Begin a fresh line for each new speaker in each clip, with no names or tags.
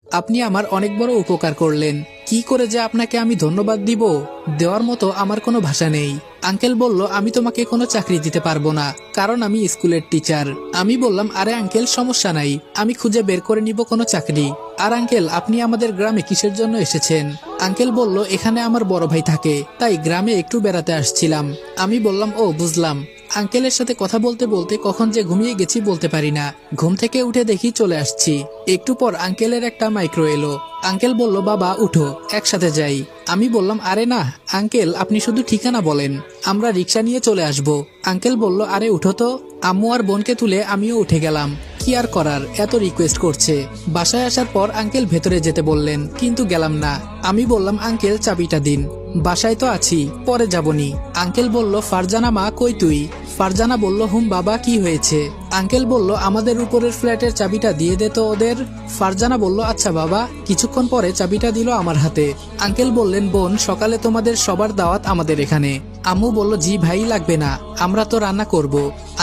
আপনি আমার অনেক বড় উপকার করলেন। কি করে যে আপনাকে আমি ধন্যবাদ দিব, দেওয়ার মতো আমার কোনো ভাষা নেই। আঙ্কেল বলল, আমি তোমাকে কোনো চাকরি দিতে পারবো না, কারণ আমি স্কুলের টিচার। আমি বললাম, আরে আঙ্কেল সমস্যা নাই, আমি খুঁজে বের করে নিব কোনো চাকরি। আর আঙ্কেল, আপনি আমাদের গ্রামে কিসের জন্য এসেছেন? আঙ্কেল বলল, এখানে আমার বড় ভাই থাকে, তাই গ্রামে একটু বেড়াতে আসছিলাম। আমি বললাম, ও বুঝলাম। আঙ্কেলের সাথে কথা বলতে বলতে কখন যে ঘুমিয়ে গেছি বলতে পারি না। ঘুম থেকে উঠে দেখি চলে আসছি। একটু পর আঙ্কেলের একটা মাইক্রো এলো। আঙ্কেল বলল, বাবা উঠো, একসাথে যাই। আমি বললাম, আরে না আঙ্কেল, আপনি শুধু ঠিকানা বলেন, আমরা রিক্সা নিয়ে চলে আসব। আঙ্কেল বলল, আরে উঠো তো। আম্মু আর বোনকে তুলে আমিও উঠে গেলাম। কি আর করার, এত রিকোয়েস্ট করছে। বাসায় আসার পর আঙ্কেল ভেতরে যেতে বললেন, কিন্তু গেলাম না। আমি বললাম, আঙ্কেল চাবিটা দিন। বাসায় তো আছি, পরে যাবনি। আঙ্কেল বলল, ফারজানা মা কই তুই? ফারজানা বলল, হুম বাবা, কি হয়েছে? আঙ্কেল বলল, আমাদের উপরের ফ্ল্যাটের চাবিটা দিয়ে দে তো ওদের। ফারজানা বলল, আচ্ছা বাবা। কিছুক্ষণ পরে চাবিটা দিল আমার হাতে। আঙ্কেল বললেন, বোন, সকালে তোমাদের সবার দাওয়াত আমাদের এখানে। আম্মু বলল, জি ভাই, লাগবে না, আমরা তো রান্না করব।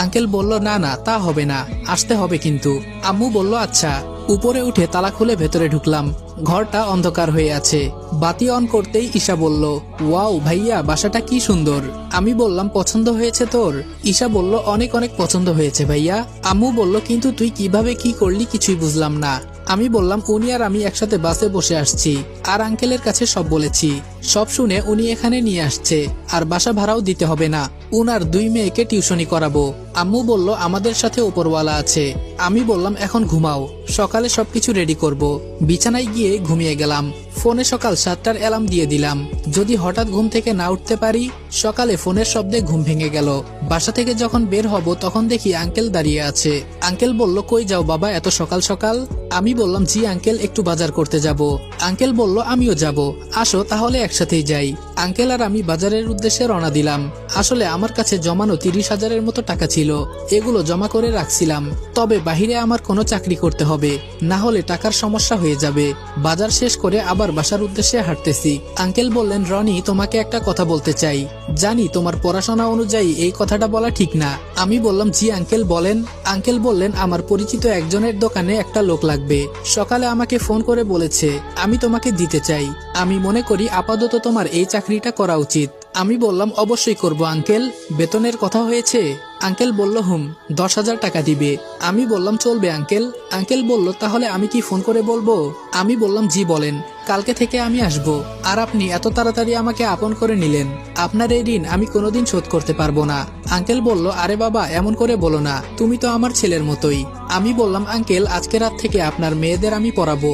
আঙ্কেল বলল, না না, তা হবে না, আসতে হবে কিন্তু। আম্মু বলল, আচ্ছা। উপরে উঠে তালা খুলে ভেতরে ঢুকলাম। ঘরটা অন্ধকার হয়ে আছে। বাতি অন করতেই ঈশা বলল, ওয়াও ভাইয়া, বাসাটা কি সুন্দর। আমি বললাম, পছন্দ হয়েছে তোর? ঈশা বলল, অনেক অনেক পছন্দ হয়েছে ভাইয়া। আম্মু বলল, কিন্তু তুই কিভাবে কি করলি কিছুই বুঝলাম না। আমি বললাম, উনি আর আমি একসাথে বাসে বসে আসছি, আর আঙ্কেলের কাছে সব বলেছি। সব শুনে উনি এখানে নিয়ে আসছে, আর বাসা ভাড়াও দিতে হবে না। উনার 2 মেয়েকে টিউশনি করাবো। আম্মু বলল, আমাদের সাথে উপরওয়ালা আছে। আমি বললাম, এখন ঘুমাও, সকালে সবকিছু রেডি করব। বিছানায় গিয়ে ঘুমিয়ে গেলাম। ফোনে সকাল 7টার অ্যালার্ম দিয়ে দিলাম, যদি হঠাৎ ঘুম থেকে না উঠতে পারি। সকালে ফোনের শব্দে ঘুম ভেঙে গেল। বাসা থেকে যখন বের হব তখন দেখি আঙ্কেল দাঁড়িয়ে আছে। আঙ্কেল বলল, কই যাও বাবা এত সকাল সকাল? আমি বললাম, জি আঙ্কেল, একটু বাজার করতে যাব। আঙ্কেল বলল, আমিও যাব, আসো তাহলে একসাথেই যাই। আঙ্কেল আর আমি বাজারের উদ্দেশ্যে রওনা দিলাম। আসলে আমার কাছে জমানো 30,000-এর মতো টাকা ছিল, এগুলো জমা করে রাখছিলাম। তবে বাহিরে আমার কোনো চাকরি করতে হবে, না হলে টাকার সমস্যা হয়ে যাবে। বাজার শেষ করে আবার বাসার উদ্দেশ্যে হাঁটতেছি। আঙ্কেল বললেন, রনি, তোমাকে একটা কথা বলতে চাই। জানি তোমার পড়াশোনা অনুযায়ী এই কথাটা বলা ঠিক না। আমি বললাম, জি আঙ্কেল বলেন। আঙ্কেল বললেন, আমার পরিচিত একজনের দোকানে একটা লোক লাগবে। সকালে আমাকে ফোন করে বলেছে আমি তোমাকে দিতে চাই। আমি মনে করি আপাতত তোমার এই চাকরিটা করা উচিত। আমি বললাম, অবশ্যই করব আঙ্কেল। বেতনের কথা হয়েছে? আঙ্কেল বলল, হুম, 10,000 টাকা দিবে। আমি বললাম, চলবে আঙ্কেল। আঙ্কেল বলল, তাহলে আমি কি ফোন করে বলবো? আমি বললাম, জি বলেন, কালকে থেকে আমি আসব। আর আপনি এত তাড়াতাড়ি আমাকে আপন করে নিলেন, আপনার এই ঋণ আমি কোনোদিন শোধ করতে পারবো না। আঙ্কেল বলল, আরে বাবা, এমন করে বলো না, তুমি তো আমার ছেলের মতোই। আমি বললাম, আঙ্কেল, আজকে রাত থেকে আপনার মেয়েদের আমি পড়াবো।